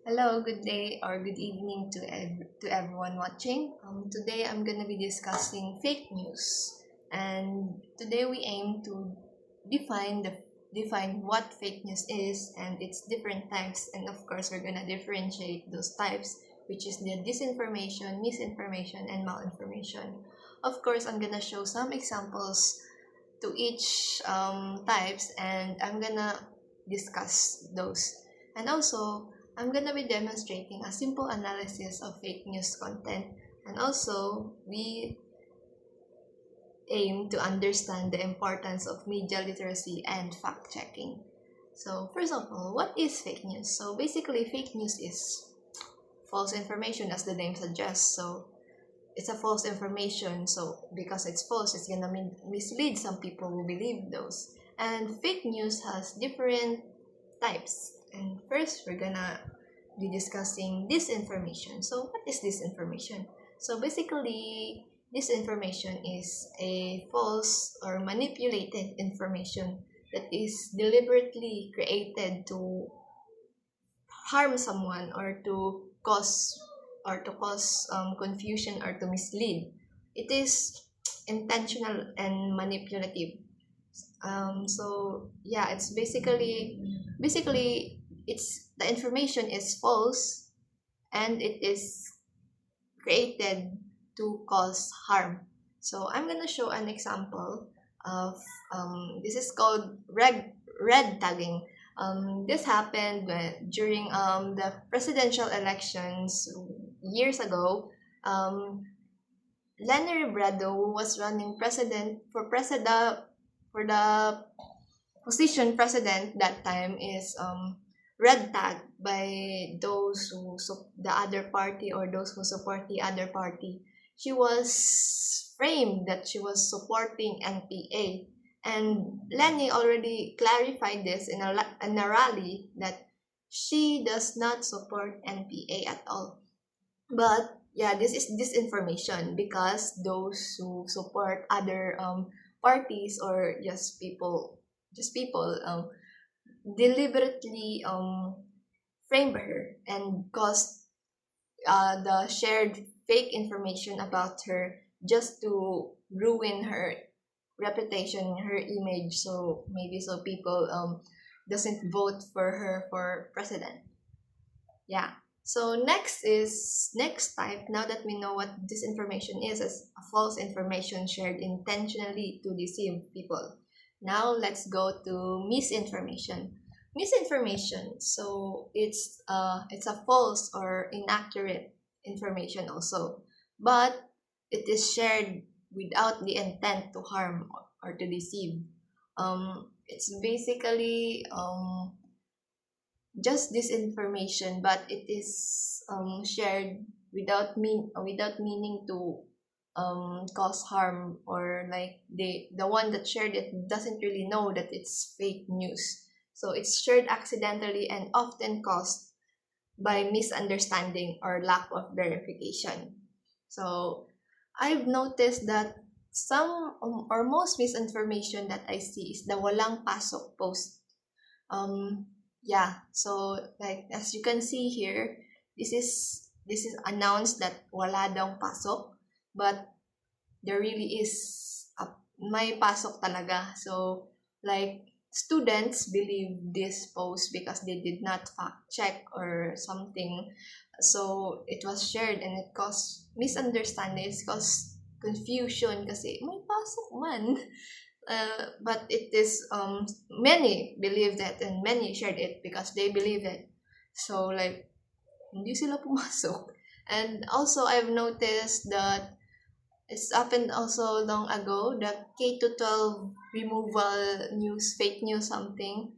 Hello, good day or good evening to everyone watching. Today I'm going to be discussing fake news, and today we aim to define what fake news is and its different types, and of course we're going to differentiate those types, which is the disinformation, misinformation, and malinformation. Of course, I'm going to show some examples to each types, and I'm gonna discuss those. And also, I'm gonna be demonstrating a simple analysis of fake news content, and also we aim to understand the importance of media literacy and fact checking. So, first of all, what is fake news? So, basically, fake news is false information, as the name suggests. So, it's a false information, so because it's false, it's gonna mislead some people who believe those. And fake news has different types, and first we're gonna be discussing disinformation. So what is disinformation? So basically, disinformation is a false or manipulated information that is deliberately created to harm someone or to cause confusion or to mislead. It is intentional and manipulative. So yeah, it's basically it's the information is false, and it is created to cause harm. So I'm gonna show an example of this is called red tagging. This happened during the presidential elections years ago. Lenny Robredo, who was running president for the position president that time, is red tagged by those the other party, or those who support the other party. She was framed that she was supporting NPA, and Lenny already clarified this in a rally that she does not support NPA at all. But yeah, this is disinformation because those who support other parties, or just people deliberately framed her and caused the shared fake information about her just to ruin her reputation, her image. So maybe so people doesn't vote for her for president. Yeah. So next type. Now that we know what disinformation is, as a false information shared intentionally to deceive people. Now let's go to misinformation. Misinformation. So it's a false or inaccurate information also, but it is shared without the intent to harm or to deceive. It's basically just this information, but it is shared without meaning to cause harm, or like the one that shared it doesn't really know that it's fake news. So it's shared accidentally and often caused by misunderstanding or lack of verification. So I've noticed that some or most misinformation that I see is the walang pasok post. um yeah, so like as you can see here, this is announced that wala daw pasok, but there really is may pasok talaga. So like students believe this post because they did not fact check or something, so it was shared and it caused misunderstanding, it caused confusion kasi may pasok man. But it is many believe that, and many shared it because they believe it. So like hindi sila pumasok. And also I've noticed that it's happened also long ago, the K to 12 removal news, fake news something.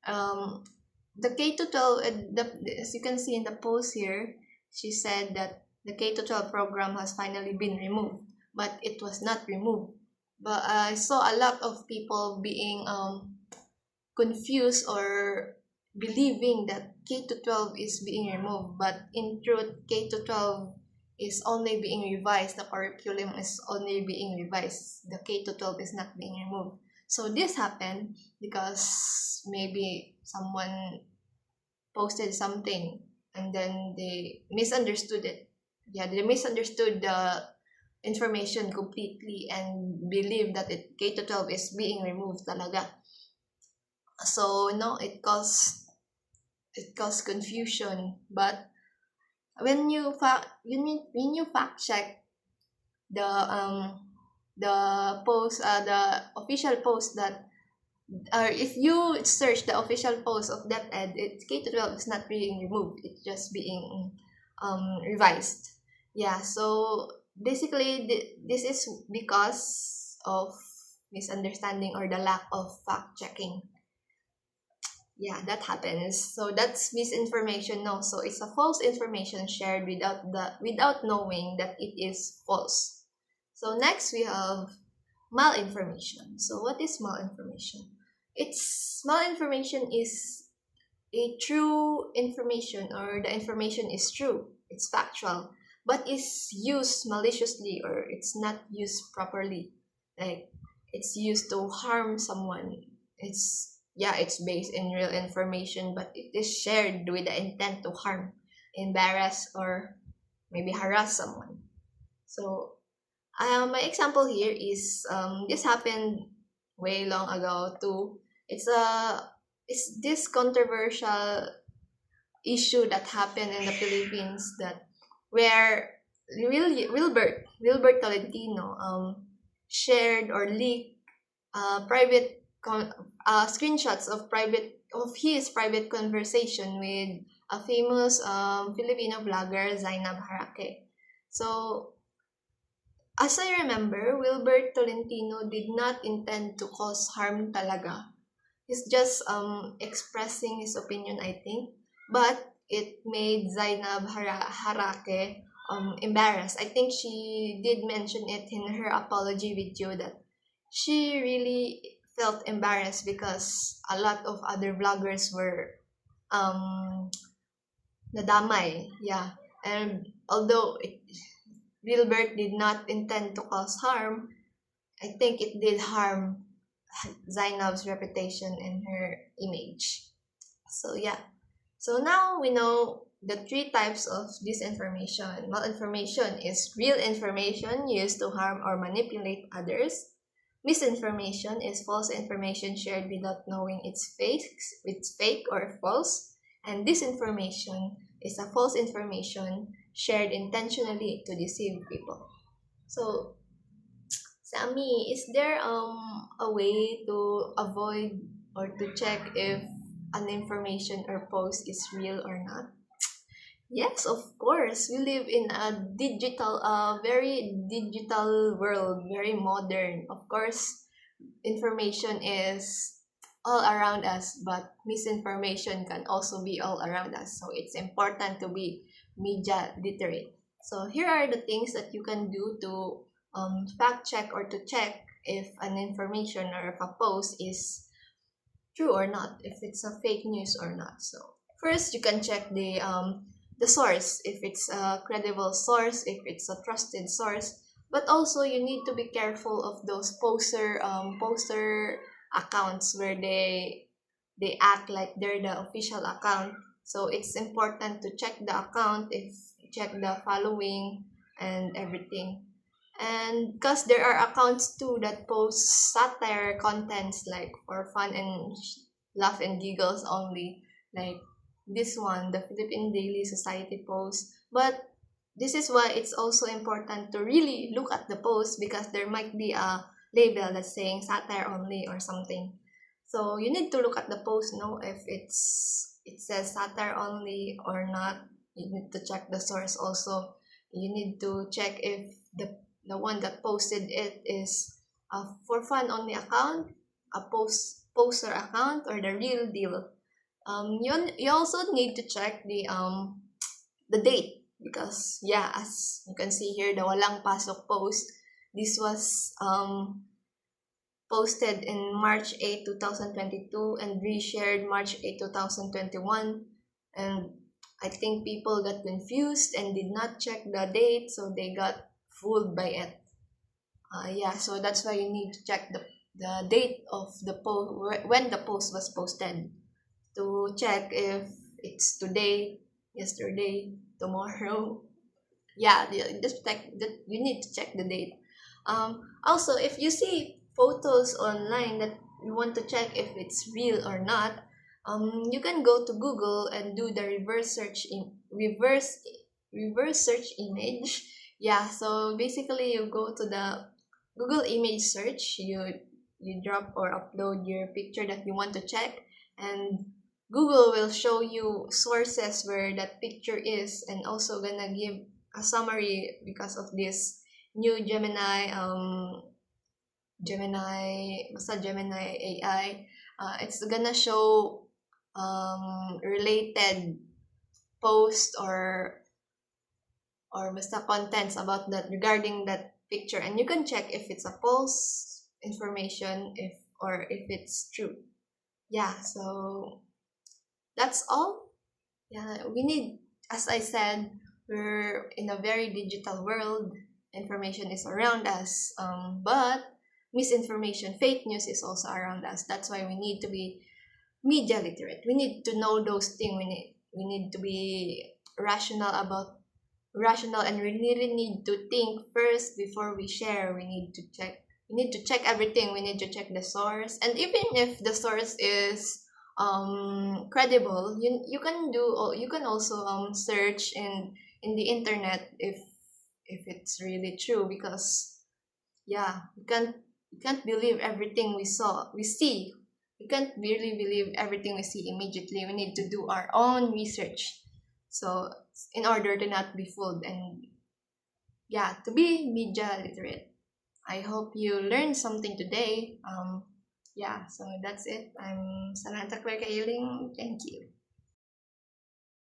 The K to 12, as you can see in the post here, she said that the K to 12 program has finally been removed, but it was not removed. But I saw a lot of people being confused or believing that K to 12 is being removed, but in truth, K to 12 is only being revised. The curriculum is only being revised. The K to 12 is not being removed. So this happened because maybe someone posted something and then they misunderstood it. Yeah, they misunderstood the information completely and believe that K to 12 is being removed talaga. So no, it caused confusion. But when you fact check the post, the official post that, or if you search the official post of DepEd, K to 12 is not being removed, it's just being revised. Yeah, so basically this is because of misunderstanding or the lack of fact checking. Yeah, that happens. So that's misinformation. No, so it's a false information shared without knowing that it is false. So next we have malinformation. So what is malinformation? Malinformation is a true information, or the information is true, it's factual, but is used maliciously, or it's not used properly. Like, it's used to harm someone. It's based in real information, but it is shared with the intent to harm, embarrass, or maybe harass someone. So my example here is, this happened way long ago too. It's this controversial issue that happened in the Philippines, that where Wilbert Tolentino shared or leaked screenshots of his private conversation with a famous Filipino blogger, Zainab Harake. So as I remember, Wilbert Tolentino did not intend to cause harm talaga. He's just expressing his opinion, I think. But it made Zainab Harake embarrassed. I think she did mention it in her apology video that she really felt embarrassed because a lot of other vloggers were um nadamay. Yeah. And although Wilbert did not intend to cause harm, I think it did harm Zainab's reputation and her image. So yeah. So now we know the three types of disinformation. Malinformation is real information used to harm or manipulate others. Misinformation is false information shared without knowing it's fake or false. And disinformation is a false information shared intentionally to deceive people. So Sammy, is there a way to avoid or to check if an information or post is real or not? Yes, of course. We live in very digital world, very modern. Of course, information is all around us, but misinformation can also be all around us. So it's important to be media literate. So here are the things that you can do to fact check or to check if an information or if a post is true or not, if it's a fake news or not. So first, you can check the source, if it's a credible source, if it's a trusted source. But also, you need to be careful of those poster accounts where they act like they're the official account. So it's important to check the account, if check the following and everything. And because there are accounts too that post satire contents, like for fun and laugh and giggles only, like this one, the Philippine Daily Society post. But this is why it's also important to really look at the post, because there might be a label that's saying satire only or something. So you need to look at the post, know if it says satire only or not. You need to check the source also. You need to check if the one that posted it is a for fun only account, a poster account, or the real deal. You also need to check the date, because yeah, as you can see here, the walang pasok post, this was posted in March 8, 2022 and reshared March 8, 2021, and I think people got confused and did not check the date, so they got fooled by it. Yeah, so that's why you need to check the date of the post, when the post was posted, to check if it's today, yesterday, tomorrow. Yeah, just check that. You need to check the date. Also, if you see photos online that you want to check if it's real or not, you can go to Google and do the reverse search image. Yeah, so basically you go to the Google image search, you drop or upload your picture that you want to check, and Google will show you sources where that picture is, and also gonna give a summary because of this new Gemini AI. It's gonna show related post or basta contents about that regarding that picture, and you can check if it's a false information if it's true. Yeah, so that's all. Yeah, we need, as I said, we're in a very digital world. Information is around us, but misinformation, fake news is also around us. That's why we need to be media literate. We need to know those things. We need to be rational, and we really need to think first before we share. We need to check everything. We need to check the source, and even if the source is credible, you can also search in the internet if it's really true, because yeah, you can't believe everything we see. We can't really believe everything we see immediately. We need to do our own research, so in order to not be fooled, and yeah, to be media literate. I hope you learned something today. Yeah, so that's it. I'm Samantha Claire Kailing. Thank you.